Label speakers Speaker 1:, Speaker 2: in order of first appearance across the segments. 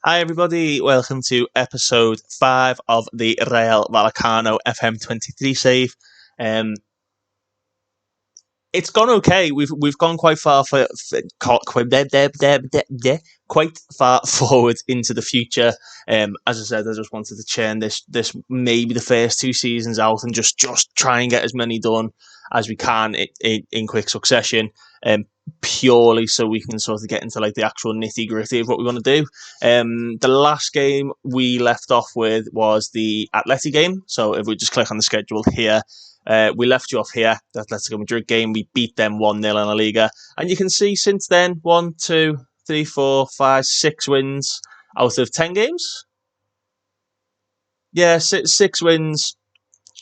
Speaker 1: Hi everybody, welcome to episode 5 of the Rayo Vallecano FM23 save. Um, it's gone okay. We've gone quite far quite far forward into the future. As I said, I just wanted to churn this maybe the first 2 seasons out and just try and get as many done as we can in quick succession. Purely so we can sort of get into like the actual nitty gritty of what we want to do. The last game we left off with was the Atleti game. So if we just click on the schedule here, we left you off here. The Atletico Madrid game, we beat them 1-0 in La Liga. And you can see since then, 1, 2, 3, 4, 5, 6 wins out of 10 games. Yeah, six wins.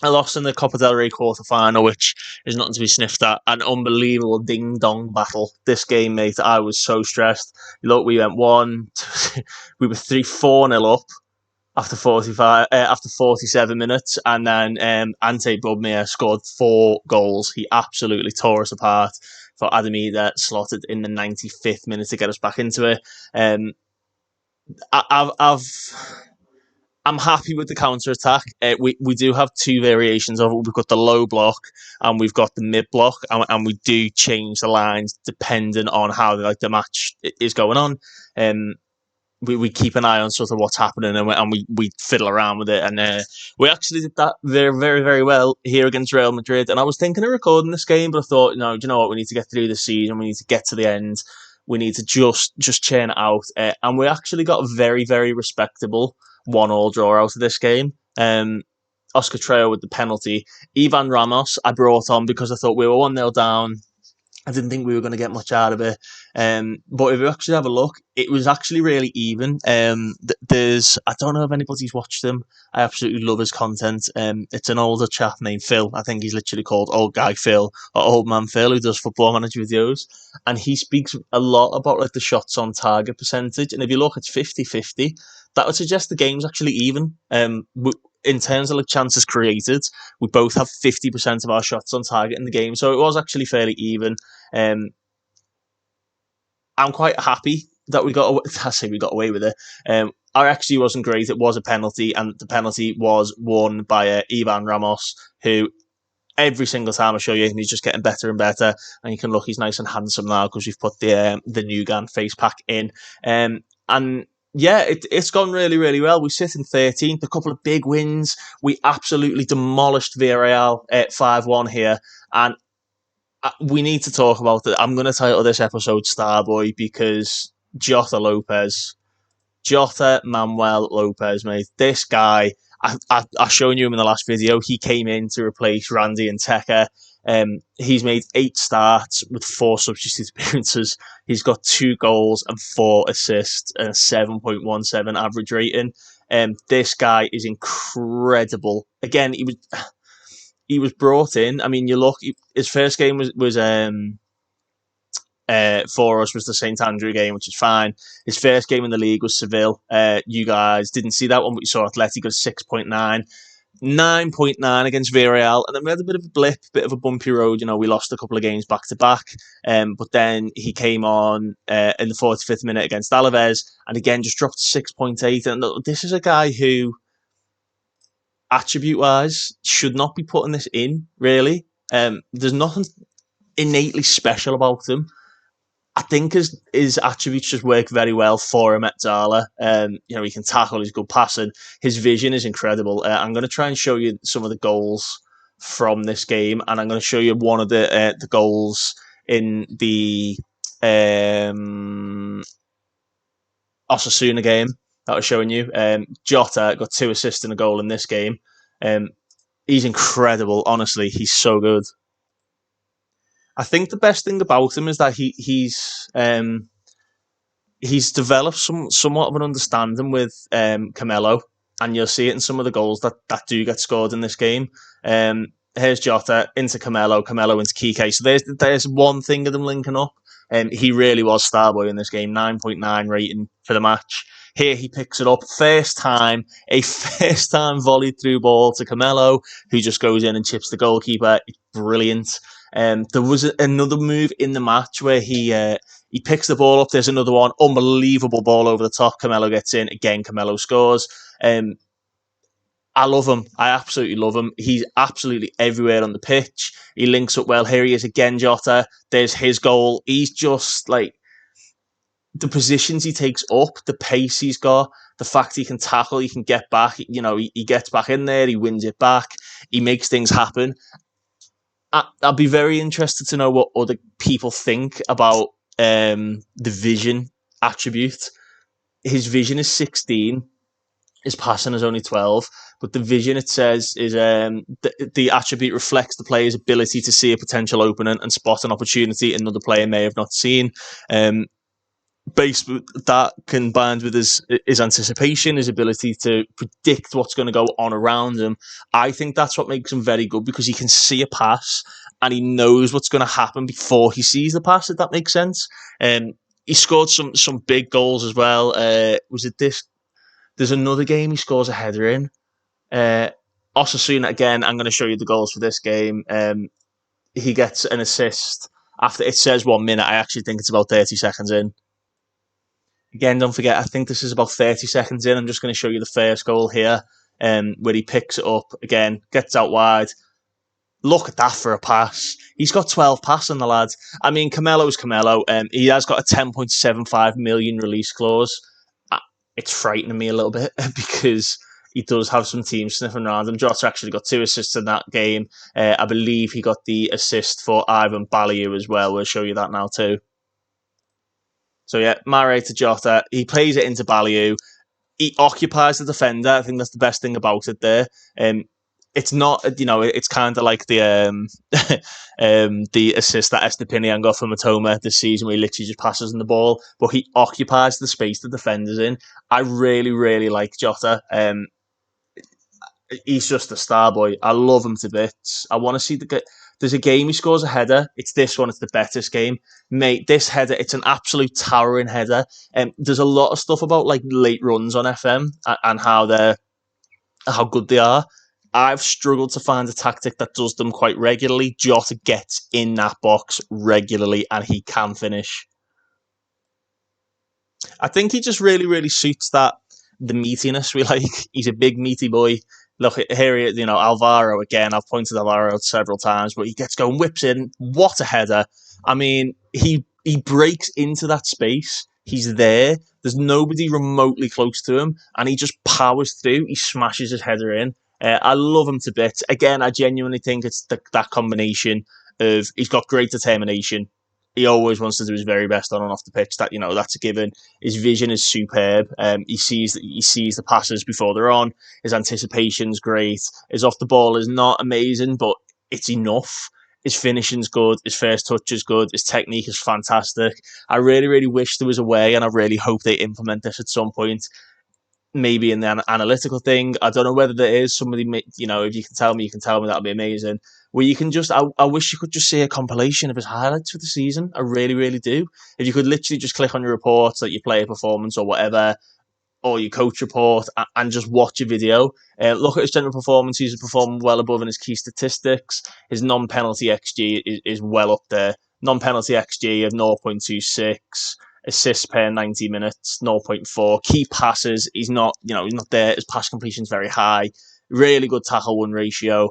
Speaker 1: I lost in the Copa del Rey quarter-final, which is nothing to be sniffed at. An unbelievable ding-dong battle. This game, mate, I was so stressed. Look, we went we were 4-0 up after 47 minutes, and then Ante Budmir scored 4 goals. He absolutely tore us apart. For Adamida slotted in the 95th minute to get us back into it. I'm happy with the counter attack. We do have 2 variations of it. We've got the low block and we've got the mid block, and we do change the lines depending on how the match is going on. We keep an eye on sort of what's happening, and we fiddle around with it. And we actually did that very, very, very well here against Real Madrid. And I was thinking of recording this game, but I thought, no, do you know what? We need to get through the season. We need to get to the end. We need to just churn it out. And we actually got a very, very respectable 1-1 draw out of this game. Oscar Trail with the penalty. Ivan Ramos I brought on because I thought we were 1-0 down. I didn't think we were going to get much out of it. But if you actually have a look, it was actually really even. I don't know if anybody's watched him. I absolutely love his content. It's an older chap named Phil. I think he's literally called Old Guy Phil or Old Man Phil, who does Football Manager videos. And he speaks a lot about like the shots on target percentage. And if you look, it's 50-50. That would suggest the game's actually even. In terms of like chances created, we both have 50% of our shots on target in the game. So it was actually fairly even. I'm quite happy that we got away. I say we got away with it. Our XG wasn't great. It was a penalty, and the penalty was won by Ivan Ramos, who every single time I show you, he's just getting better and better. And you can look, he's nice and handsome now because we've put the Nugan face pack in. And yeah, it's gone really, really well. We sit in 13th, a couple of big wins. We absolutely demolished Villarreal at 5-1 here. And we need to talk about it. I'm going to title this episode Starboy because Jota Manuel Lopez, mate. This guy, I've shown you him in the last video. He came in to replace Randy and Tekka. He's made 8 starts with 4 substitute appearances. He's got 2 goals and 4 assists and a 7.17 average rating. This guy is incredible. Again, he was brought in. I mean, you look, his first game was for us was the St Andrew game, which is fine. His first game in the league was Seville. You guys didn't see that one, but you saw Atletico 6.9, 9.9 against Villarreal, and then we had a bit of a blip, bit of a bumpy road. You know, we lost a couple of games back to back, but then he came on in the 45th minute against Alaves, and again just dropped 6.8. And this is a guy who, attribute-wise, should not be putting this in, really. There's nothing innately special about him. I think his attributes just work very well for him at Zala. He can tackle, he's good passing. His vision is incredible. I'm going to try and show you some of the goals from this game, and I'm going to show you one of the goals in the Osasuna game that I was showing you. Jota got 2 assists and a goal in this game. He's incredible, honestly. He's so good. I think the best thing about him is that he's developed somewhat of an understanding with Camelo, and you'll see it in some of the goals that do get scored in this game. Here's Jota into Camelo into Kike. So there's one thing of them linking up. He really was Starboy in this game, 9.9 rating for the match. Here he picks it up, first time volleyed through ball to Camelo, who just goes in and chips the goalkeeper. It's brilliant. There was another move in the match where he He picks the ball up. There's another one. Unbelievable ball over the top. Carmelo gets in. Again, Carmelo scores. I love him. I absolutely love him. He's absolutely everywhere on the pitch. He links up well. Here he is again, Jota. There's his goal. He's just like the positions he takes up, the pace he's got, the fact he can tackle, he can get back. You know, he gets back in there. He wins it back. He makes things happen. I'll be very interested to know what other people think about the vision attribute. His vision is 16. His passing is only 12, but the vision, it says, is the attribute reflects the player's ability to see a potential opening and spot an opportunity another player may have not seen. Based with that, combined with his anticipation, his ability to predict what's going to go on around him, I think that's what makes him very good, because he can see a pass and he knows what's going to happen before he sees the pass, if that makes sense. He scored some big goals as well. Was it this? There's another game he scores a header in. Osasuna, again, I'm going to show you the goals for this game. He gets an assist after, it says 1 minute. I actually think it's about 30 seconds in. Again, don't forget, I think this is about 30 seconds in. I'm just going to show you the first goal here, where he picks it up. Again, gets out wide. Look at that for a pass. He's got 12 passing, the lad. I mean, Carmelo's Carmelo. He has got a 10.75 million release clause. It's frightening me a little bit because he does have some teams sniffing around him. Jota actually got 2 assists in that game. I believe he got the assist for Ivan Baliu as well. We'll show you that now too. So yeah, Mare to Jota. He plays it into Baliu. He occupies the defender. I think that's the best thing about it there. It's not, it's kind of like the the assist that Estepinian got from Matoma this season, where he literally just passes in the ball, but he occupies the space the defender's in. I really, really like Jota. He's just a Starboy. I love him to bits. I want to see there's a game he scores a header. It's this one. It's the Betis game. Mate, this header, it's an absolute towering header. There's a lot of stuff about like late runs on FM and how good they are. I've struggled to find a tactic that does them quite regularly. Jota gets in that box regularly and he can finish. I think he just really, really suits the meatiness we like. He's a big meaty boy. Look, here he is, Alvaro again. I've pointed Alvaro out several times, but he gets going, whips in. What a header. I mean, he breaks into that space. He's there. There's nobody remotely close to him, and he just powers through. He smashes his header in. I love him to bits. Again, I genuinely think it's that combination of he's got great determination. He always wants to do his very best on and off the pitch. That's a given. His vision is superb. He sees the passes before they're on. His anticipation's great. His off the ball is not amazing, but it's enough. His finishing's good. His first touch is good. His technique is fantastic. I really, really wish there was a way, and I really hope they implement this at some point. Maybe in the analytical thing. I don't know whether there is somebody, if you can tell me, that'll be amazing. Where you can I wish you could just see a compilation of his highlights for the season. I really, really do. If you could literally just click on your reports, like your player performance or whatever, or your coach report, and just watch a video. Look at his general performance. He's performing well above in his key statistics. His non-penalty XG is well up there. Non-penalty XG of 0.26. Assists per 90 minutes, 0.4. Key passes, he's not there. His pass completion is very high. Really good tackle-win ratio.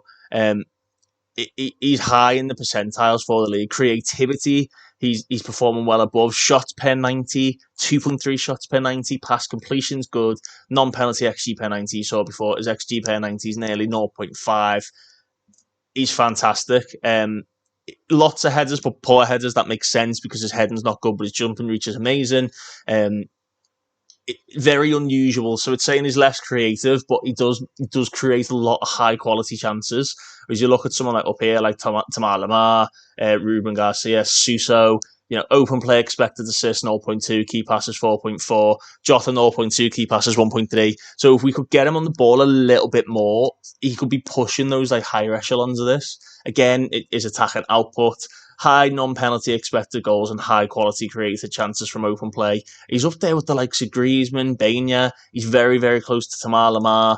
Speaker 1: He's high in the percentiles for the league. Creativity, he's performing well above. Shots per 90, 2.3 shots per 90. Pass completion's good. Non-penalty XG per 90, you saw before. His XG per 90 is nearly 0.5. He's fantastic. Lots of headers, but poor headers. That makes sense because his heading's not good, but his jumping reach is amazing. Very unusual. So it's saying he's less creative, but he does create a lot of high quality chances. As you look at someone like up here, like Tamar Lamar, Ruben Garcia, Suso, open play expected assist 0.2, key passes 4.4, Jota 0.2, key passes 1.3. So if we could get him on the ball a little bit more, he could be pushing those like higher echelons of this. Again, it is attacking output, high non-penalty expected goals, and high quality created chances from open play. He's up there with the likes of Griezmann, Benya. He's very, very close to Tamar Lamar.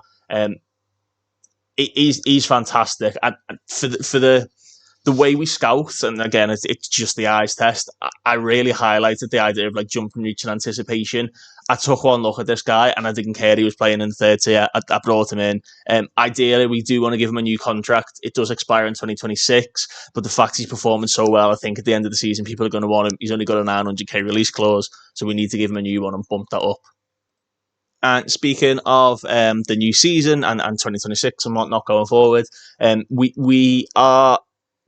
Speaker 1: He's fantastic. And for the the way we scout, and again, it's just the eyes test. I really highlighted the idea of like jump and reach and anticipation. I took one look at this guy and I didn't care he was playing in the third tier. I brought him in. Ideally, we do want to give him a new contract. It does expire in 2026, but the fact he's performing so well, I think at the end of the season, people are going to want him. He's only got a 900k release clause, so we need to give him a new one and bump that up. And speaking of the new season and 2026 and whatnot going forward, we are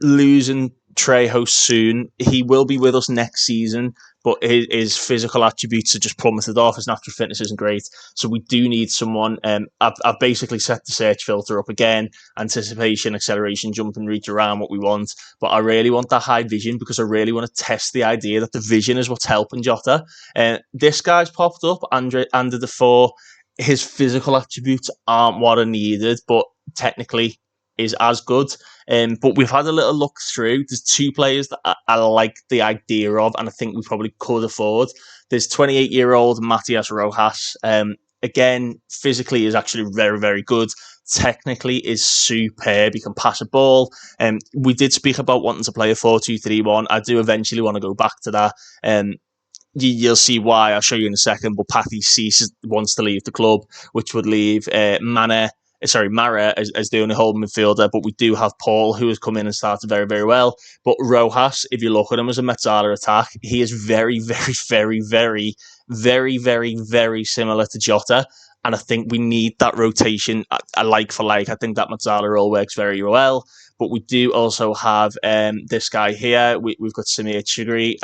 Speaker 1: losing Trejo soon. He will be with us next season, but his physical attributes are just plummeted off. His natural fitness isn't great. So we do need someone. I've basically set the search filter up again. Anticipation, acceleration, jump and reach around what we want. But I really want that high vision because I really want to test the idea that the vision is what's helping Jota. This guy's popped up, under the four. His physical attributes aren't what are needed, but technically is as good. But we've had a little look through. There's two players that I like the idea of, and I think we probably could afford. There's 28-year-old Matias Rojas. Again, physically is actually very, very good. Technically is superb. He can pass a ball. We did speak about wanting to play a 4-2-3-1. I do eventually want to go back to that. You'll see why. I'll show you in a second. But Pathy Cease wants to leave the club, which would leave Mara as the only holding midfielder, but we do have Paul, who has come in and started very, very well. But Rojas, if you look at him as a Metzala attack, he is very, very, very, very, very, very, very similar to Jota. And I think we need that rotation, a like for like. I think that Metzala role works very well. But we do also have this guy here. We've got Samir Chigri.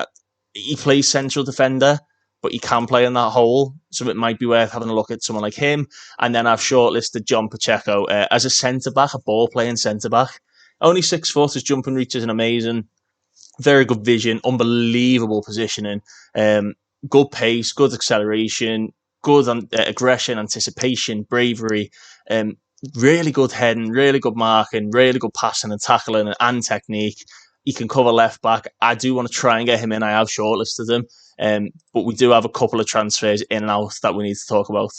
Speaker 1: He plays central defender, but he can play in that hole. So it might be worth having a look at someone like him. And then I've shortlisted John Pacheco as a centre-back, a ball-playing centre-back. Only 6 foot, his jump and reach is amazing. Very good vision, unbelievable positioning, good pace, good acceleration, good aggression, anticipation, bravery, really good heading, really good marking, really good passing and tackling and technique. He can cover left back. I do want to try and get him in. I have shortlisted him. But we do have a couple of transfers in and out that we need to talk about.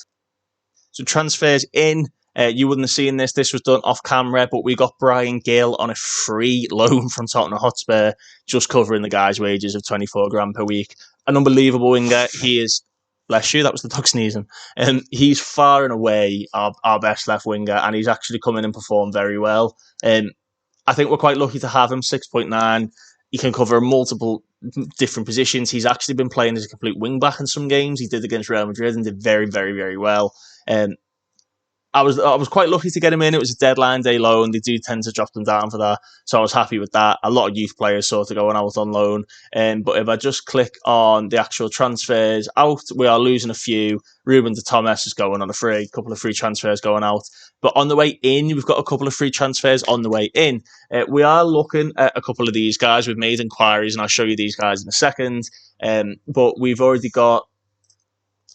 Speaker 1: So transfers in, you wouldn't have seen this. This was done off camera, but we got Brian Gill on a free loan from Tottenham Hotspur, just covering the guy's wages of 24 grand per week. An unbelievable winger. He is, bless you, that was the dog sneezing. He's far and away our best left winger, and he's actually come in and performed very well. I think we're quite lucky to have him, 6.9. He can cover multiple different positions. He's actually been playing as a complete wing-back in some games. He did against Real Madrid and did very, very, very well. I was quite lucky to get him in. It was a deadline day loan. They do tend to drop them down for that. So I was happy with that. A lot of youth players sort of going out on loan. But if I just click on the actual transfers out, we are losing a few. Ruben de Thomas is going on a free. A couple of free transfers going out. But on the way in, we've got a couple of free transfers on the way in. We are looking at a couple of these guys. We've made inquiries, and I'll show you these guys in a second. But we've already got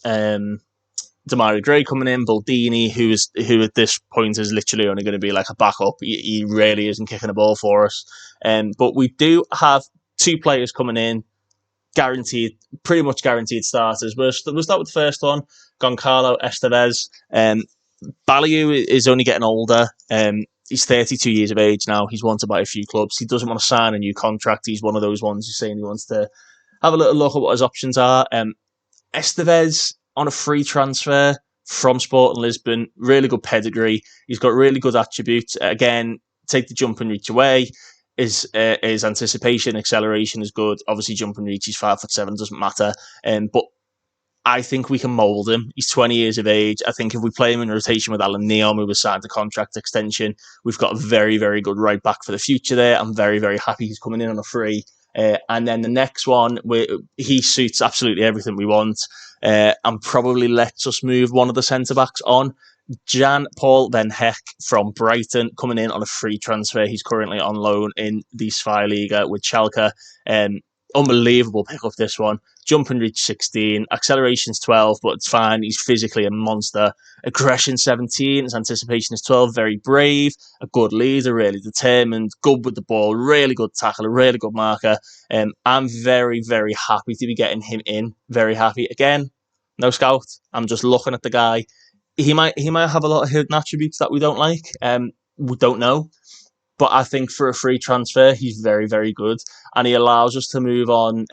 Speaker 1: Demario Gray coming in, Baldini, who at this point is literally only going to be like a backup. He really isn't kicking a ball for us. But we do have 2 players coming in, guaranteed, pretty much guaranteed starters. We'll start with the first one, Goncalo Estevez. Balliu is only getting older. He's 32 years of age now. He's wanted by a few clubs. He doesn't want to sign a new contract. He's one of those ones who's saying he wants to have a little look at what his options are. Estevez on a free transfer from Sporting Lisbon, really good pedigree. He's got really good attributes. Again, take the jump and reach away. His anticipation, acceleration is good. Obviously, jump and reach, he's 5'7", doesn't matter. But I think we can mould him. He's 20 years of age. I think if we play him in rotation with Alan Neom, who was signed a contract extension, we've got a very, very good right back for the future there. I'm very, very happy he's coming in on a free. And then the next one, he suits absolutely everything we want. And probably lets us move one of the centre-backs on. Jan Paul Van Heck from Brighton, coming in on a free transfer. He's currently on loan in the Zweiliga with Schalke. Unbelievable pick up, this one. Jump and reach 16. Acceleration's 12, but it's fine. He's physically a monster. Aggression 17. His anticipation is 12. Very brave. A good leader, really determined. Good with the ball. Really good tackler. Really good marker. I'm very, very happy to be getting him in. Very happy. Again, no scout. I'm just looking at the guy. He might have a lot of hidden attributes that we don't like. We don't know. But I think for a free transfer, he's very, very good. And he allows us to move on.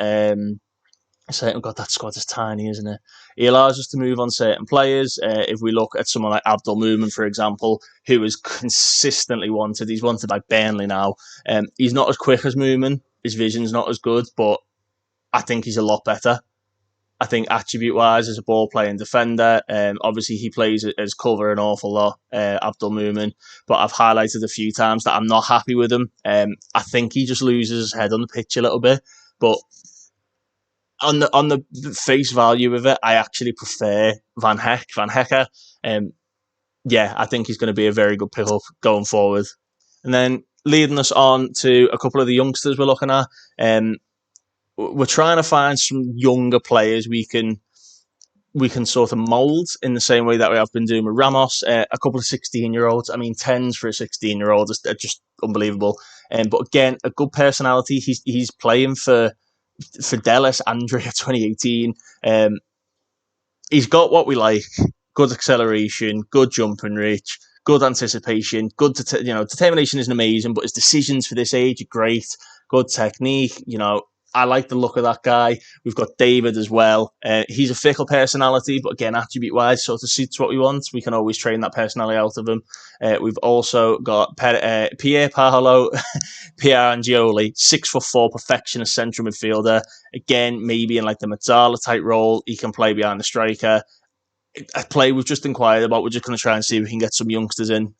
Speaker 1: Certain God, that squad is tiny, isn't it? He allows us to move on certain players. If we look at someone like Abdul Mumin, for example, who is consistently wanted, he's wanted by Burnley now. He's not as quick as Mumin. His vision's not as good, but I think he's a lot better. I think attribute-wise, as a ball-playing defender, obviously he plays as cover an awful lot, Abdul Mumin, but I've highlighted a few times that I'm not happy with him. I think he just loses his head on the pitch a little bit, but on the face value of it, I actually prefer Van Heck. Van Hecker, yeah, I think he's going to be a very good pickup going forward. And then leading us on to a couple of the youngsters we're looking at. We're trying to find some younger players we can sort of mould in the same way that we have been doing with Ramos. A couple of 16-year-olds. I mean, 10s for a 16-year-old are just unbelievable. But again, a good personality. He's playing for Dallas Andrea 2018. He's got what we like: good acceleration, good jump and reach, good anticipation, good determination isn't amazing, but his decisions for this age are great. Good technique. I like the look of that guy. We've got David as well. He's a fickle personality, but again, attribute-wise, sort of suits what we want. We can always train that personality out of him. We've also got Pierre Paolo Pierangioli, 6'4" perfectionist central midfielder. Again, maybe in like the Mazzala type role, he can play behind the striker. A play we've just inquired about. We're just going to try and see if we can get some youngsters in.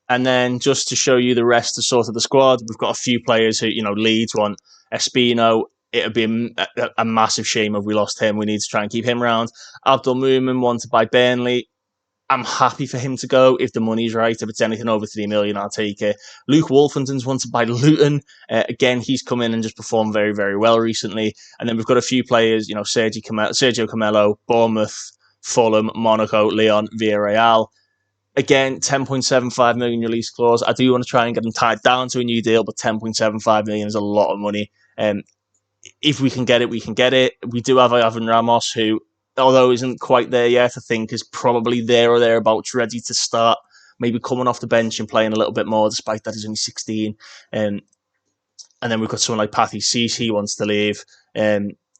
Speaker 1: And then just to show you the rest of sort of the squad, we've got a few players who, Leeds want Espino. It would be a massive shame if we lost him. We need to try and keep him around. Abdul Mumin wanted by Burnley. I'm happy for him to go if the money's right. If it's anything over 3 million, I'll take it. Luke Wolfenton's wanted by Luton. Again, he's come in and just performed very, very well recently. And then we've got a few players, Sergio Camelo, Bournemouth, Fulham, Monaco, Lyon, Villarreal. Again, 10.75 million release clause. I do want to try and get him tied down to a new deal, but 10.75 million is a lot of money. If we can get it, we can get it. We do have Ivan Ramos, who, although isn't quite there yet, I think is probably there or thereabouts, ready to start, maybe coming off the bench and playing a little bit more, despite that he's only 16. And then we've got someone like Pathy Cease. He wants to leave.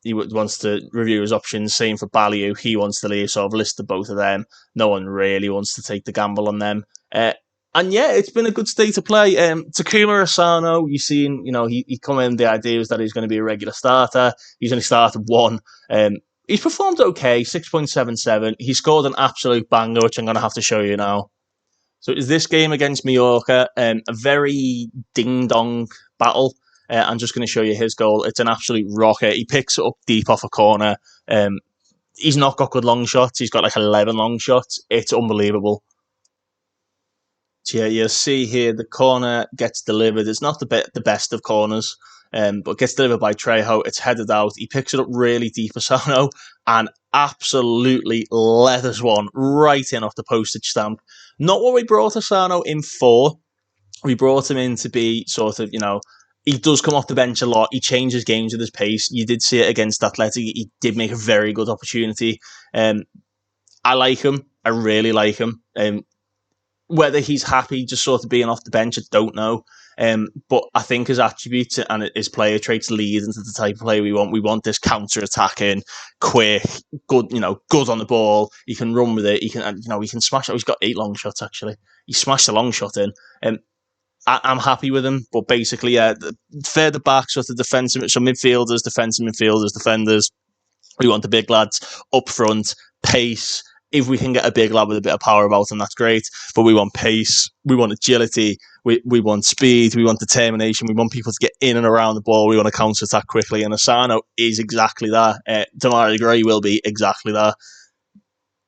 Speaker 1: He wants to review his options. Same for Balliu. He wants to leave. So I've listed both of them. No one really wants to take the gamble on them. And yeah, it's been a good state of play. Takuma Asano, you've seen, he come in, the idea was that he's going to be a regular starter. He's only started one. He's performed okay, 6.77. He scored an absolute banger, which I'm going to have to show you now. So is this game against Mallorca, a very ding-dong battle. I'm just going to show you his goal. It's an absolute rocket. He picks it up deep off a corner. He's not got good long shots. He's got like 11 long shots. It's unbelievable. So yeah, you'll see here the corner gets delivered. It's not the best of corners, but gets delivered by Trejo. It's headed out. He picks it up really deep, Asano, and absolutely leathers one right in off the postage stamp. Not what we brought Asano in for. We brought him in to be sort of, he does come off the bench a lot. He changes games with his pace. You did see it against Athletic. He did make a very good opportunity. I like him. I really like him. Whether he's happy just sort of being off the bench, I don't know. But I think his attributes and his player traits lead into the type of player we want. We want this counter-attacking, quick, good, good on the ball. He can run with it. He can, he can smash it. He's got 8 long shots, actually. He smashed a long shot in. I'm happy with him, but basically, further back, sort of defensive, so midfielders, defenders. We want the big lads up front, pace. If we can get a big lad with a bit of power about him, that's great. But we want pace, we want agility, we want speed, we want determination, we want people to get in and around the ball, we want to counter-attack quickly, and Asano is exactly that. Demarai Gray will be exactly that.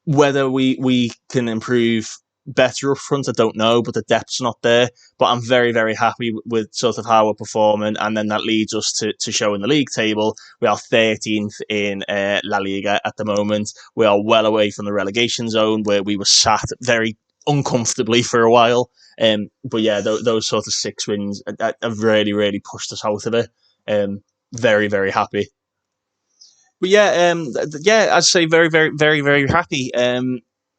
Speaker 1: Whether we can improve better up front, I don't know, but the depth's not there. But I'm very, very happy with sort of how we're performing, and then that leads us to show in the league table. We are 13th in La Liga at the moment. We are well away from the relegation zone, where we were sat very uncomfortably for a while. But yeah, those sort of 6 wins have really, really pushed us out of it. Very, very happy. But yeah, I'd say very, very, very, very happy.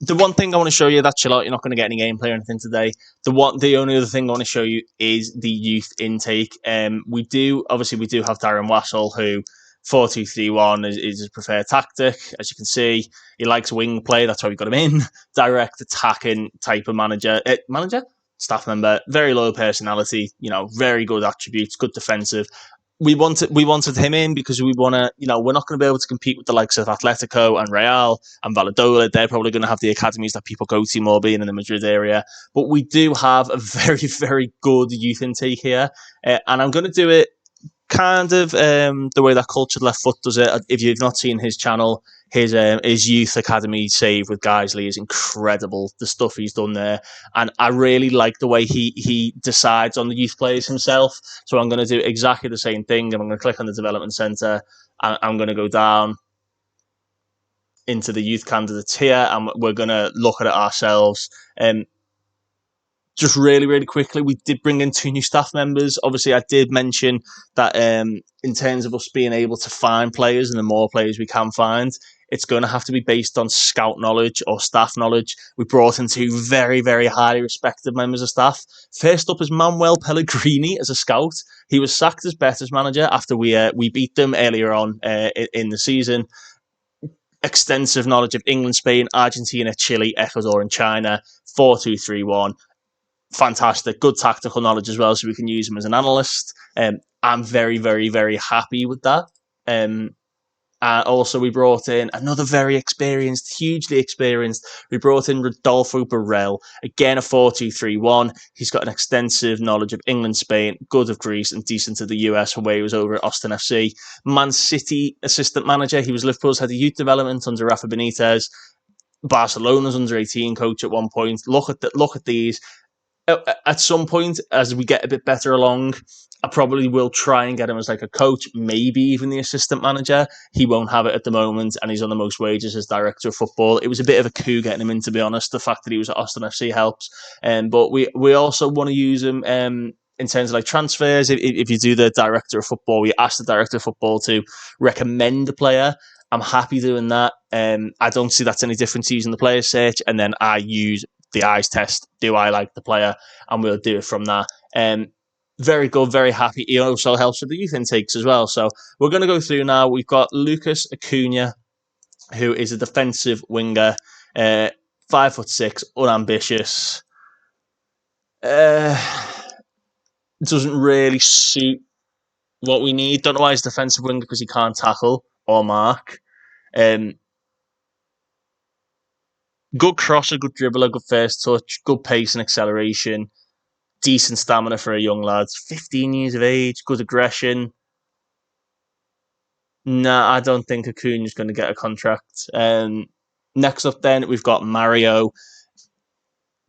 Speaker 1: The one thing I want to show you, that chill out, you're not going to get any gameplay or anything today. The only other thing I want to show you is the youth intake. We do have Darren Wassell, who 4-2-3-1 is his preferred tactic. As you can see, he likes wing play. That's why we got him in. Direct attacking type of staff member. Very low personality. Very good attributes. Good defensive. We wanted him in because we want to, we're not going to be able to compete with the likes of Atletico and Real and Valladolid. They're probably going to have the academies that people go to more, being in the Madrid area. But we do have a very, very good youth intake here. And I'm going to do it kind of the way that Cultured Left Foot does it. If you've not seen his channel, his youth academy save with Guiseley is incredible. The stuff he's done there, and I really like the way he decides on the youth players himself. So I'm going to do exactly the same thing. I'm going to click on the development center, and I'm going to go down into the youth candidates here, and we're going to look at it ourselves. Just really, really quickly, we did bring in 2 new staff members. Obviously, I did mention that in terms of us being able to find players, and the more players we can find, it's going to have to be based on scout knowledge or staff knowledge. We brought in 2 very, very highly respected members of staff. First up is Manuel Pellegrini as a scout. He was sacked as Betis manager after we beat them earlier on in the season. Extensive knowledge of England, Spain, Argentina, Chile, Ecuador, and China. 4-2-3-1. Fantastic, good tactical knowledge as well, so we can use him as an analyst. I'm very, very, very happy with that. And also, we brought in another very experienced, hugely experienced. We brought in Rodolfo Borrell, again a 4-2-3-1. He's got an extensive knowledge of England, Spain, good of Greece, and decent of the US, where he was over at Austin FC. Man City assistant manager. He was Liverpool's head of youth development under Rafa Benitez. Barcelona's under 18 coach at one point. Look at these. At some point, as we get a bit better along, I probably will try and get him as like a coach, maybe even the assistant manager. He won't have it at the moment, and he's on the most wages as director of football. It was a bit of a coup getting him in, to be honest. The fact that he was at Austin FC helps. But we also want to use him in terms of like transfers. If you do the director of football, we ask the director of football to recommend a player. I'm happy doing that. I don't see that's any different to using the player search, and then I use the eyes test. Do I like the player? And we'll do it from that. Very good, very happy. He also helps with the youth intakes as well. So we're going to go through now. We've got Lucas Acuna, who is a defensive winger, 5'6", unambitious. Doesn't really suit what we need. Don't know why he's a defensive winger, because he can't tackle or mark. Good crosser, good dribbler, good first touch, good pace and acceleration, decent stamina for a young lad. 15 years of age, good aggression. Nah, I don't think Acuna's going to get a contract. Next up, then we've got Mario,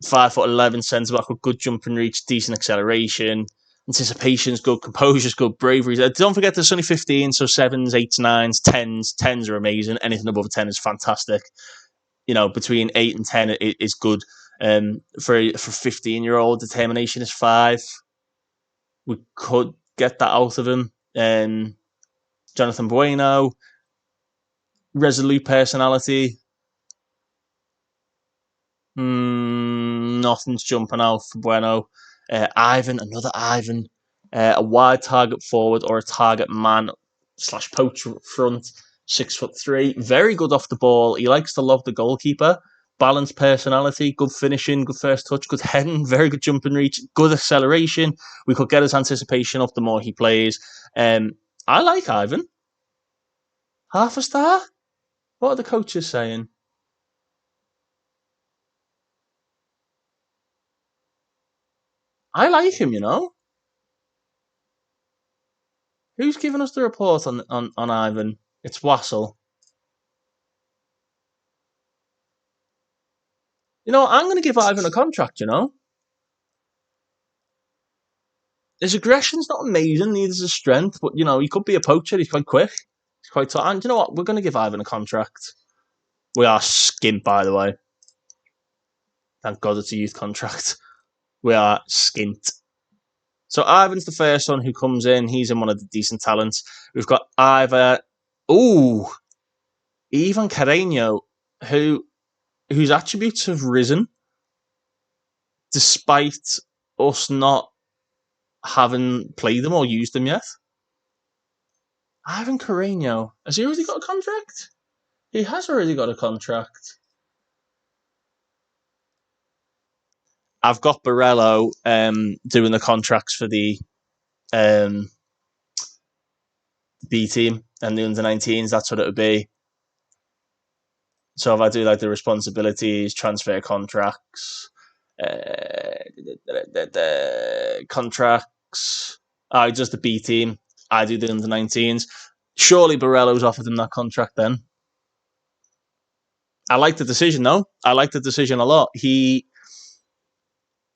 Speaker 1: 5'11", centre back with good jump and reach, decent acceleration. Anticipation's good, composure's good, bravery. Don't forget there's only 15, so 7s, 8s, 9s, 10s. 10s are amazing. Anything above a 10 is fantastic. Between 8 and 10 is good. For 15-year-old, determination is 5. We could get that out of him. Jonathan Bueno, resolute personality. Nothing's jumping out for Bueno. Ivan, another Ivan. A wide target forward or a target man / poach front. 6'3", very good off the ball. He likes to love the goalkeeper. Balanced personality, good finishing, good first touch, good heading, very good jump and reach, good acceleration. We could get his anticipation up the more he plays. I like Ivan. Half a star? What are the coaches saying? I like him, Who's giving us the report on Ivan? It's Wassel. I'm going to give Ivan a contract, His aggression's not amazing, neither is his strength, but, he could be a poacher. He's quite quick. He's quite tough. And you know what? We're going to give Ivan a contract. We are skint, by the way. Thank God it's a youth contract. We are skint. So Ivan's the first one who comes in. He's in one of the decent talents. We've got Ivan Carreño, who whose attributes have risen despite us not having played them or used them yet. Ivan Carreño. Has he already got a contract? He has already got a contract. I've got Borello doing the contracts for the B team and the under-19s. That's what it would be. So if I do like the responsibilities, transfer contracts, contracts, just the B team. I do the under-19s. Surely Borello's offered him that contract then. I like the decision though. I like the decision a lot. He's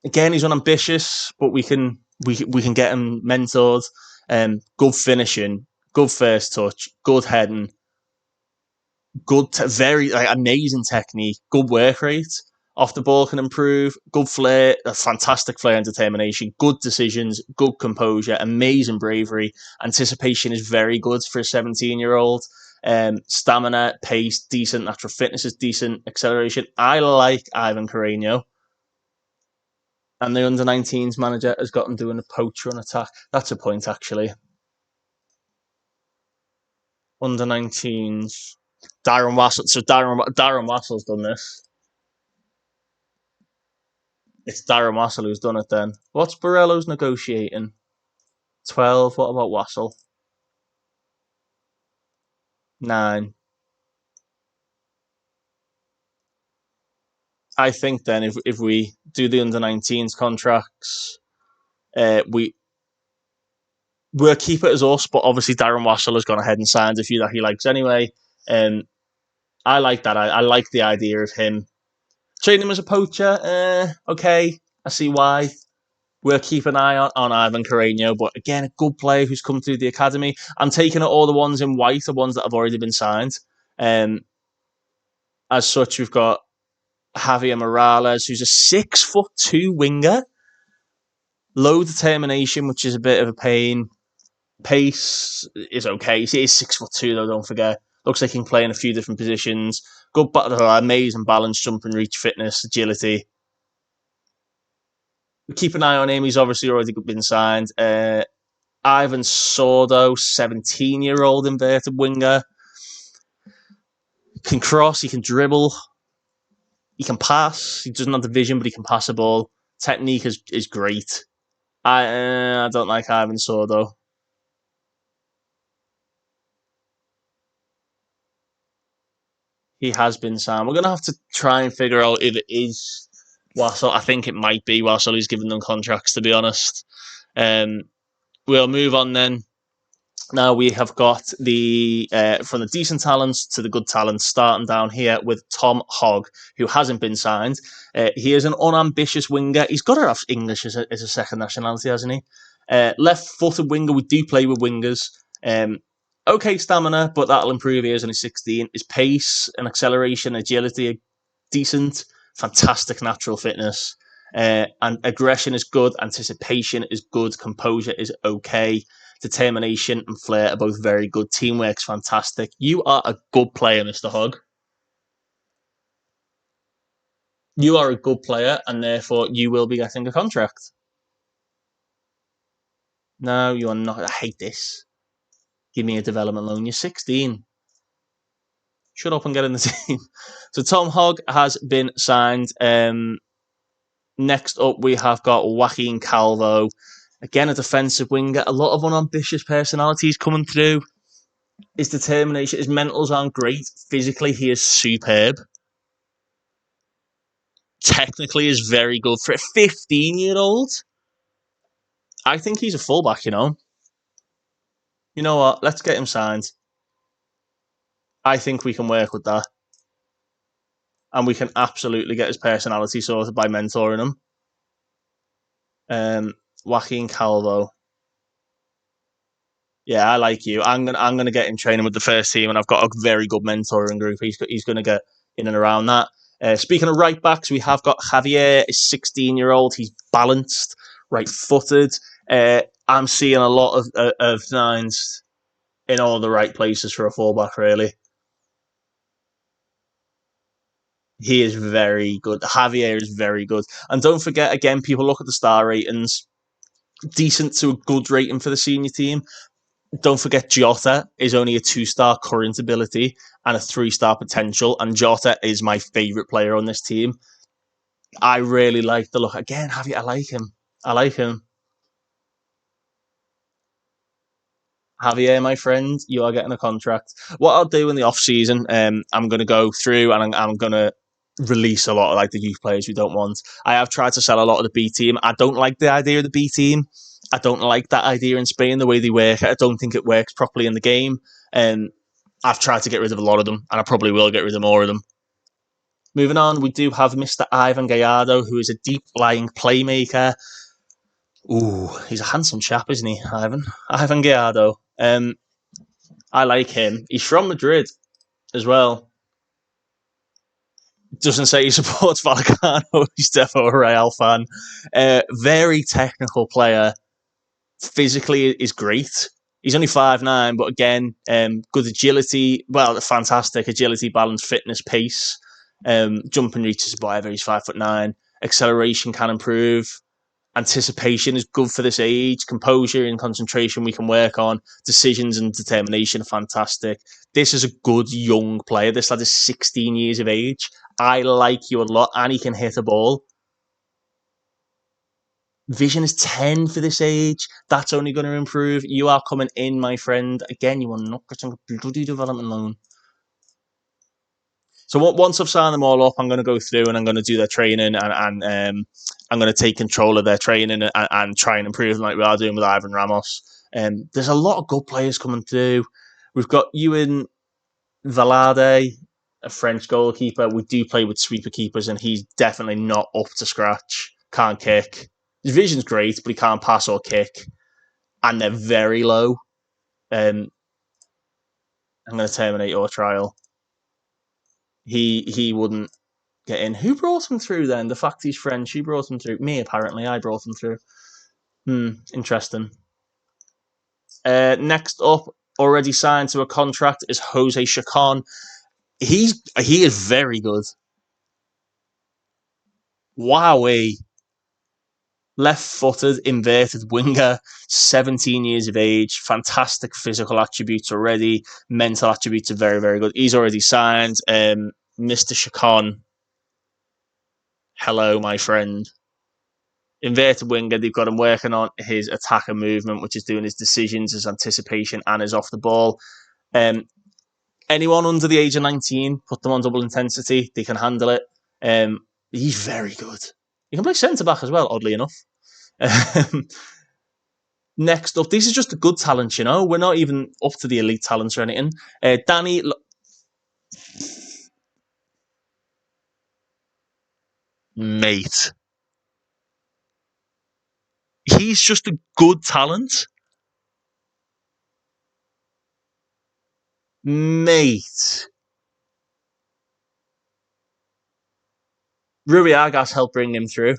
Speaker 1: unambitious, but we can get him mentored. Good finishing, good first touch, good heading, very amazing technique, good work rate. Off the ball can improve, good flair, a fantastic flair and determination, good decisions, good composure, amazing bravery. Anticipation is very good for a 17-year-old. Stamina, pace, decent. Natural fitness is decent. Acceleration. I like Ivan Carreño. And the under-19s manager has got him doing a poacher on attack. That's a point, actually. Under-19s. Darren Wassell. So Darren Wassell's done this. It's Darren Wassell who's done it then. What's Borello's negotiating? 12. What about Wassell? 9. I think then if we do the under-19s contracts, we'll keep it as us, but obviously Darren Wassell has gone ahead and signed a few that he likes anyway. I like that. I like the idea of him training him as a poacher. Okay, I see why. We'll keep an eye on Ivan Carreño, but again, a good player who's come through the academy. I'm taking all the ones in white, the ones that have already been signed. As such, we've got Javier Morales, who's a 6'2" winger. Low determination, which is a bit of a pain. Pace is okay. He is 6'2" though, don't forget. Looks like he can play in a few different positions. Good, amazing balance, jump and reach, fitness, agility. Keep an eye on him. He's obviously already been signed. Ivan Sordo, 17-year-old inverted winger. Can cross, he can dribble, he can pass. He doesn't have the vision, but he can pass the ball. Technique is great. I don't like Ivan Sordo. He has been signed. We're going to have to try and figure out if it is Wassell. I think it might be Wassell who's giving them contracts, to be honest. We'll move on then. Now we have got the from the decent talents to the good talents, starting down here with Tom Hogg, who hasn't been signed. He is an unambitious winger. He's got to have English as a second nationality, hasn't he? Left-footed winger. We do play with wingers. Okay stamina, but that'll improve. He is only 16. His pace and acceleration, agility are decent. Fantastic natural fitness. And aggression is good. Anticipation is good. Composure is okay. Determination and flair are both very good. Teamwork's fantastic. You are a good player, Mr. Hogg. You are a good player, and therefore you will be getting a contract. No, you are not. I hate this. Give me a development loan. You're 16. Shut up and get in the team. So Tom Hogg has been signed. Next up, we have got Joaquin Calvo. Again, a defensive winger. A lot of unambitious personalities coming through. His determination, his mentals aren't great. Physically, he is superb. Technically, is very good for a 15-year-old. I think he's a fullback, you know. You know what? Let's get him signed. I think we can work with that. And we can absolutely get his personality sorted by mentoring him. Joaquin Calvo. Yeah, I like you. I'm gonna get him training with the first team, and I've got a very good mentoring group. He's gonna get in and around that. Speaking of right backs, we have got Javier, a 16-year-old. He's balanced, right-footed. I'm seeing a lot of nines in all the right places for a fullback, really. He is very good. Javier is very good. And don't forget, again, people look at the star ratings. Decent to a good rating for the senior team. Don't forget Jota is only a 2-star current ability and a 3-star potential. And Jota is my favourite player on this team. I really like the look. Again, Javier, I like him. I like him. Javier, my friend, you are getting a contract. What I'll do in the off season, I'm going to go through and I'm going to release a lot of like the youth players we don't want. I have tried to sell a lot of the B team. I don't like the idea of the B team. I don't like that idea in Spain, the way they work. I don't think it works properly in the game. I've tried to get rid of a lot of them, and I probably will get rid of more of them. Moving on, we do have Mr. Ivan Gallardo, who is a deep-lying playmaker. Ooh, he's a handsome chap, isn't he, Ivan? Ivan Gallardo. I like him. He's from Madrid as well. Doesn't say he supports Vallecano. He's definitely a Real fan. Very technical player. Physically is great. He's only 5'9", but again, good agility. Well, fantastic agility, balance, fitness, pace. Jumping reaches whatever. He's 5'9". Acceleration can improve. Anticipation is good for this age. Composure and concentration we can work on. Decisions and determination are fantastic. This is a good young player. This lad is 16 years of age. I like you a lot, and he can hit a ball. Vision is 10 for this age. That's only going to improve. You are coming in, my friend. Again, you are not getting a bloody development loan. So once I've signed them all up, I'm going to go through and I'm going to do their training and I'm going to take control of their training and try and improve them like we are doing with Ivan Ramos. There's a lot of good players coming through. We've got Ewan Valade, a French goalkeeper. We do play with sweeper keepers, and he's definitely not up to scratch. Can't kick. His vision's great, but he can't pass or kick. And they're very low. I'm going to terminate your trial. He wouldn't get in. Who brought him through then? The fact he's French, who brought him through? Me, apparently. I brought him through. Interesting. Next up, already signed to a contract, is Jose Chacon. He is very good. Wowee. Left-footed, inverted winger, 17 years of age, fantastic physical attributes already, mental attributes are very, very good. He's already signed. Mr. Chacon, hello, my friend. Inverted winger, they've got him working on his attacker movement, which is doing his decisions, his anticipation, and his off the ball. Anyone under the age of 19, put them on double intensity, they can handle it. He's very good. He can play centre-back as well, oddly enough. Next up, these are just the good talents, you know. We're not even up to the elite talents or anything. Danny... Mate. He's just a good talent. Mate. Rui Argas helped bring him through.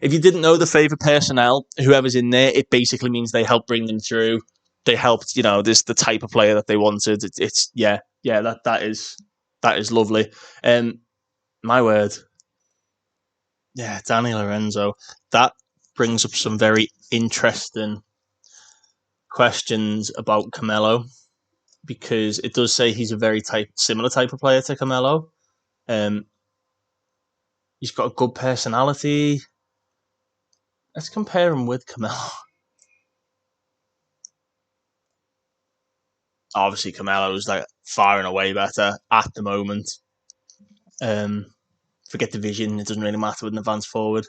Speaker 1: If you didn't know the favourite personnel, whoever's in there, it basically means they helped bring them through. They helped, you know, this the type of player that they wanted. It's that is lovely. My word. Yeah, Danny Lorenzo. That brings up some very interesting questions about Camelo, because it does say he's a very similar type of player to Camelo. He's got a good personality. Let's compare him with Camelo. Obviously, Camelo's like far and away better at the moment. Forget the vision; it doesn't really matter with an advanced forward.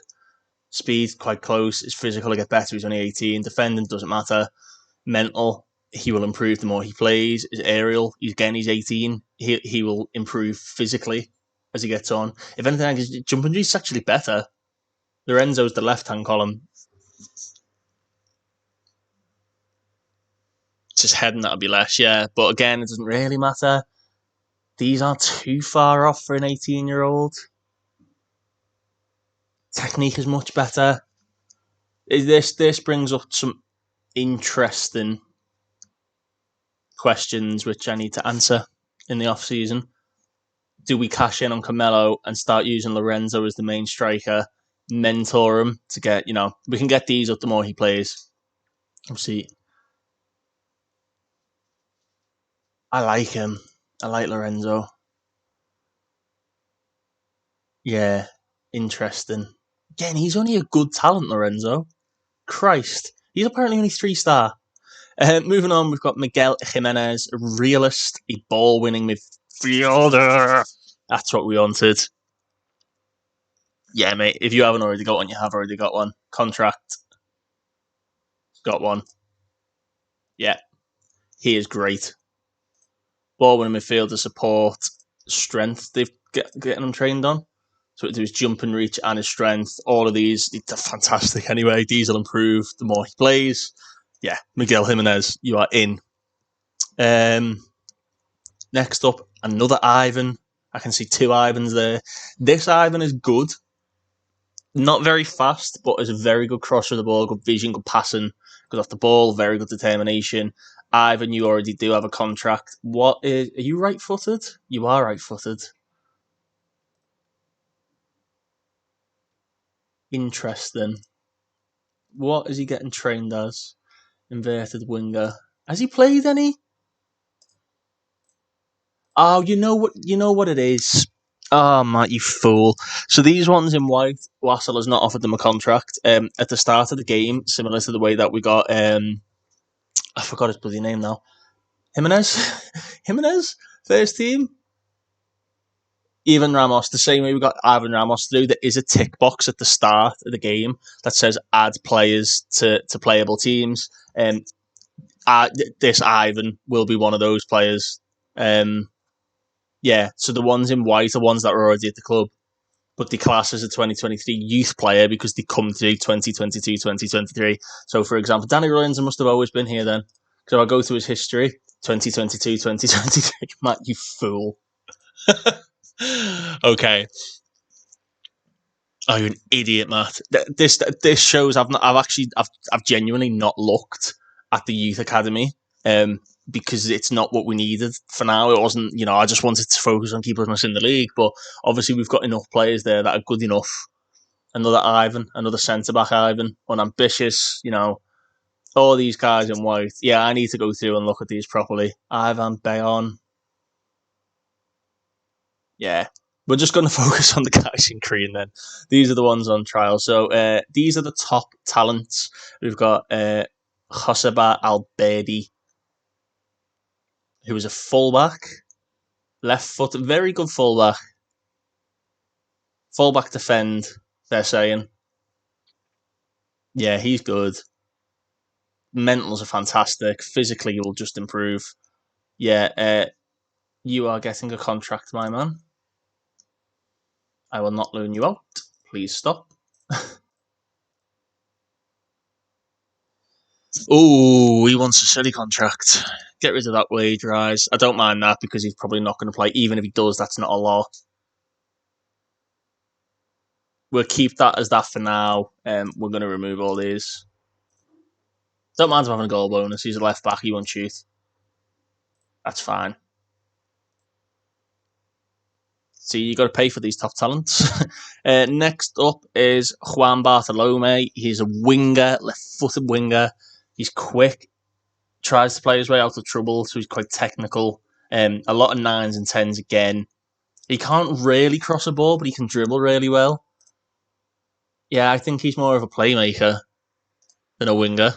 Speaker 1: Speed, quite close. His physical will get better. He's only 18. Defending doesn't matter. Mental, he will improve the more he plays. His aerial, he's 18. He will improve physically as he gets on. If anything, his jumping is actually better. Lorenzo's the left-hand column. It's his head, and that'll be less, yeah. But again, it doesn't really matter. These aren't too far off for an 18-year-old. Technique is much better. This brings up some interesting questions which I need to answer in the off season. Do we cash in on Carmelo and start using Lorenzo as the main striker, mentor him to get, we can get these up the more he plays. See, I like him. I like Lorenzo. Yeah, interesting. Again, he's only a good talent, Lorenzo. Christ. He's apparently only 3-star. Moving on, we've got Miguel Jimenez, a realist, a ball-winning midfielder. That's what we wanted. Yeah, mate, if you haven't already got one, you have already got one. Contract, got one. Yeah, he is great. Ball-winning midfielder support, strength they've getting him trained on. So it do his jump and reach and his strength. All of these, they're fantastic anyway. These will improve the more he plays. Yeah, Miguel Jimenez, you are in. Next up, another Ivan. I can see two Ivans there. This Ivan is good. Not very fast, but is a very good crosser of the ball, good vision, good passing, good off the ball, very good determination. Ivan, you already do have a contract. Are you right-footed? You are right-footed. Interesting. What is he getting trained as? Inverted winger. Has he played any? Oh, you know what? You know what it is. Oh, Matt, you fool. So these ones in white, Wassel has not offered them a contract. At the start of the game, similar to the way that we got, I forgot his bloody name now. Jimenez? Jimenez? First team? Ivan Ramos, the same way we got Ivan Ramos to do. There is a tick box at the start of the game that says add players to playable teams. This Ivan will be one of those players. Yeah, so the ones in white are ones that are already at the club, but they class as a 2023 youth player because they come to 2022, 2023. So, for example, Danny Lorenzo must have always been here then. So I go to his history, 2022, 2023. Matt, you fool. Okay. Oh, you're an idiot, Matt. This shows I've genuinely not looked at the youth academy, because it's not what we needed for now. It wasn't, I just wanted to focus on keeping us in the league. But obviously, we've got enough players there that are good enough. Another Ivan, another centre back Ivan, unambitious. All these guys in white. Yeah, I need to go through and look at these properly. Ivan Bayon. Yeah, we're just going to focus on the guys in green then. These are the ones on trial. So these are the top talents. We've got Joseba Alberdi, who is a fullback, left foot, very good fullback. Fullback defend, they're saying. Yeah, he's good. Mentals are fantastic. Physically, he will just improve. Yeah, you are getting a contract, my man. I will not loan you out. Please stop. Oh, he wants a silly contract. Get rid of that wage rise. I don't mind that because he's probably not going to play. Even if he does, that's not a law. We'll keep that as that for now. We're going to remove all these. Don't mind him having a goal bonus. He's a left back. He won't shoot. That's fine. See, you got to pay for these top talents. Next up is Juan Bartolome. He's a winger, left-footed winger. He's quick. Tries to play his way out of trouble, so he's quite technical. A lot of 9s and 10s again. He can't really cross a ball, but he can dribble really well. Yeah, I think he's more of a playmaker than a winger.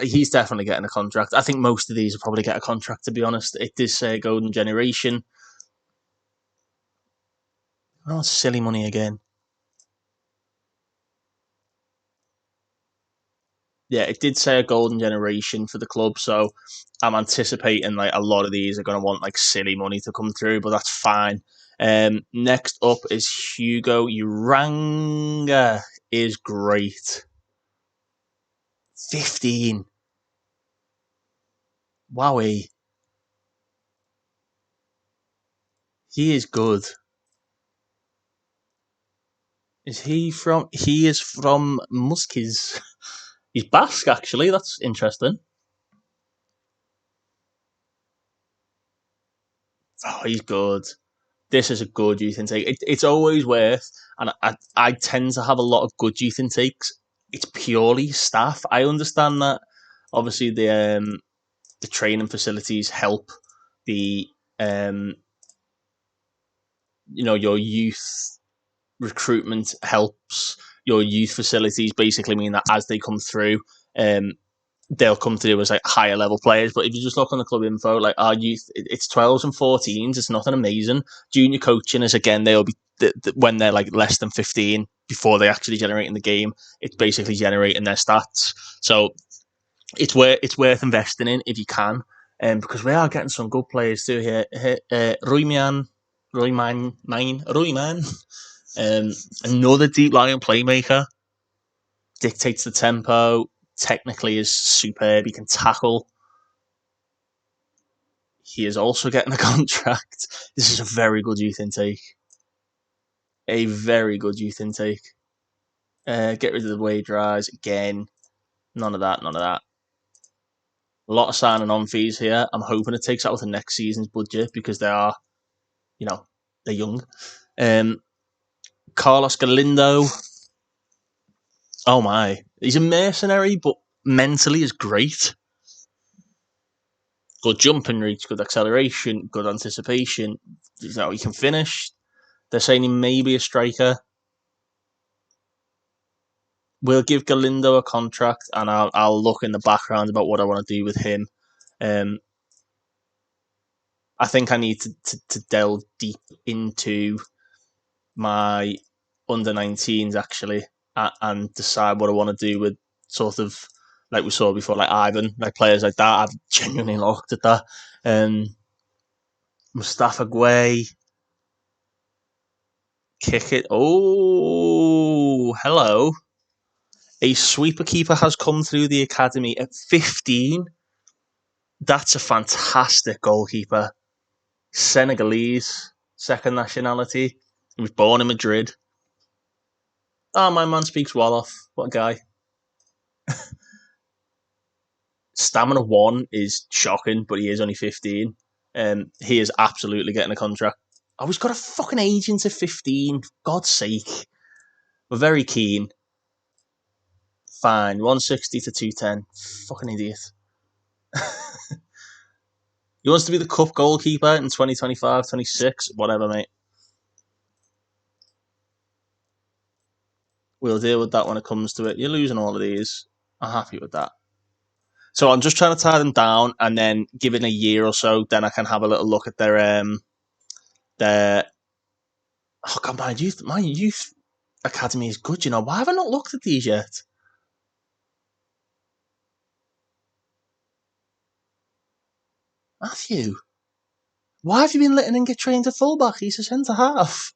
Speaker 1: He's definitely getting a contract. I think most of these will probably get a contract, to be honest. It did say Golden Generation. Oh, silly money again. Yeah, it did say a Golden Generation for the club, so I'm anticipating like a lot of these are going to want like silly money to come through, but that's fine. Next up is Hugo Uranga. Is great. 15. Wowie. He is good. He is from Muskies. He's Basque, actually. That's interesting. Oh, he's good. This is a good youth intake. It's always worth, and I tend to have a lot of good youth intakes. It's purely staff. I understand that obviously the training facilities help the your youth recruitment helps your youth facilities. Basically, mean that as they come through, um, they'll come through as like higher level players. But if you just look on the club info, like our youth, it's 12s and 14s. It's nothing amazing. Junior coaching is again they'll be when they're like less than 15 before they actually generate in the game. It's basically generating their stats. So it's worth investing in if you can, because we are getting some good players too here. Royman, another deep lying playmaker, dictates the tempo. Technically, is superb. He can tackle. He is also getting a contract. This is a very good youth intake. A very good youth intake. Get rid of the wage rise again. None of that. None of that. A lot of signing on fees here. I'm hoping it takes out of the next season's budget because they are, they're young. Carlos Galindo. Oh my, he's a mercenary, but mentally is great. Good jumping reach, good acceleration, good anticipation. He can finish. They're saying he may be a striker. We'll give Galindo a contract, and I'll look in the background about what I want to do with him. I think I need to delve deep into my under 19s actually, and decide what I want to do with sort of like we saw before, like Ivan, like players like that. I've genuinely looked at that. Mustafa Guay, kick it. Oh, hello. A sweeper keeper has come through the academy at 15. That's a fantastic goalkeeper. Senegalese, second nationality. He was born in Madrid. Oh, my man speaks Wolof. What a guy. Stamina 1 is shocking, but he is only 15. He is absolutely getting a contract. Oh, he's got a fucking agent at 15. For God's sake. We're very keen. Fine. 160 to 210. Fucking idiot. He wants to be the cup goalkeeper in 2025, 26. Whatever, mate. We'll deal with that when it comes to it. You're losing all of these. I'm happy with that. So I'm just trying to tie them down, and then given a year or so, then I can have a little look at their. Oh god, my youth academy is good. Why have I not looked at these yet? Matthew, why have you been letting him get trained at fullback? He's a centre half.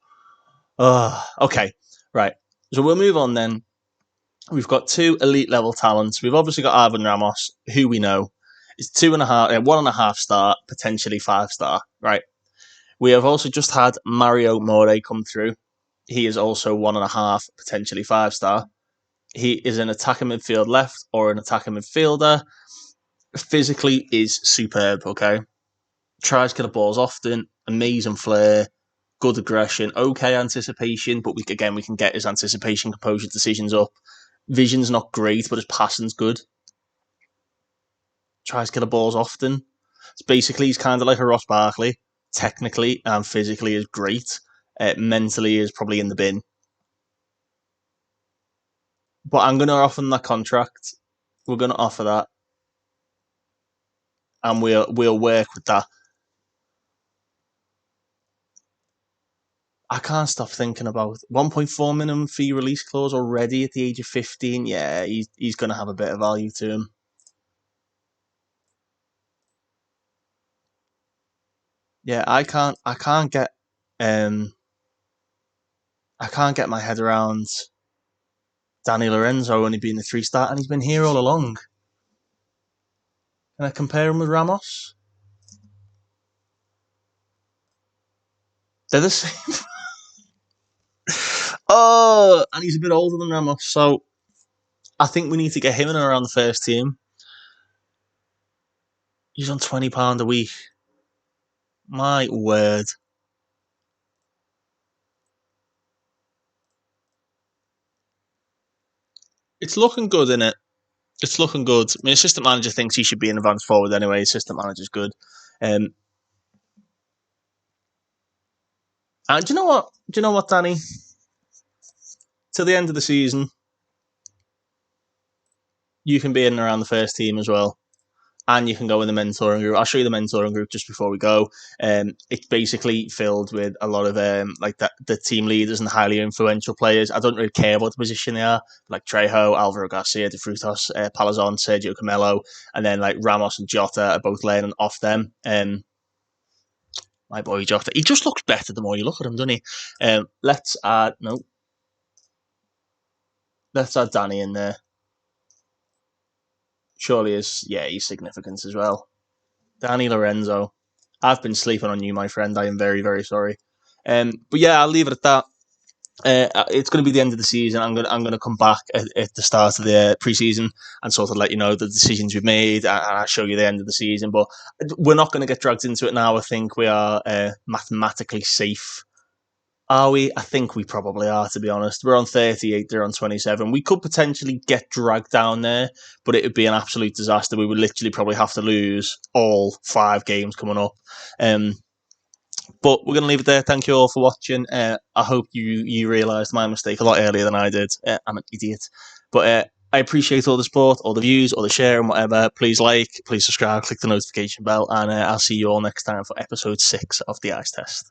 Speaker 1: Oh, okay, right. So we'll move on then. We've got two elite level talents. We've obviously got Ivan Ramos, who we know is 2.5, 1.5 star, potentially 5 star. Right. We have also just had Mario More come through. He is also 1.5, potentially 5 star. He is an attacking midfield left or an attacking midfielder. Physically is superb. Okay, tries to get the balls often. Amazing flair. Good aggression. Okay anticipation, but we can get his anticipation, composure, decisions up. Vision's not great, but his passing's good. Tries to get the balls often. It's basically he's kind of like a Ross Barkley. Technically and physically is great. Mentally is probably in the bin. But I'm going to offer him that contract. We're going to offer that, and we'll work with that. I can't stop thinking about 1.4 minimum fee release clause already at the age of 15. Yeah, he's going to have a bit of value to him. Yeah, I can't get my head around Danny Lorenzo only being the 3 star, and he's been here all along. Can I compare him with Ramos? They're the same. Oh, and he's a bit older than Ramos, so I think we need to get him in around the first team. He's on £20 a week. My word. It's looking good, isn't it? It's looking good. I mean, assistant manager thinks he should be an advanced forward anyway. Assistant manager's good. And do you know what? Do you know what, Danny? To the end of the season, you can be in and around the first team as well. And you can go in the mentoring group. I'll show you the mentoring group just before we go. It's basically filled with a lot of like the team leaders and highly influential players. I don't really care what the position they are, like Trejo, Alvaro Garcia, De Frutos, Palazon, Sergio Camelo, and then like Ramos and Jota are both learning off them. My boy Jota, he just looks better the more you look at him, doesn't he? Let's add no, let's add Danny in there. Surely is he's significant as well. Danny Lorenzo. I've been sleeping on you, my friend. I am very, very sorry. But yeah, I'll leave it at that. It's going to be the end of the season. I'm going to come back at the start of the preseason and sort of let you know the decisions we've made, and I'll show you the end of the season. But we're not going to get dragged into it now. I think we are mathematically safe. Are we? I think we probably are, to be honest. We're on 38, they're on 27. We could potentially get dragged down there, but it would be an absolute disaster. We would literally probably have to lose all 5 games coming up. But we're going to leave it there. Thank you all for watching. I hope you realised my mistake a lot earlier than I did. I'm an idiot. But I appreciate all the support, all the views, all the share and whatever. Please like, please subscribe, click the notification bell, and I'll see you all next time for episode 6 of The Ice Test.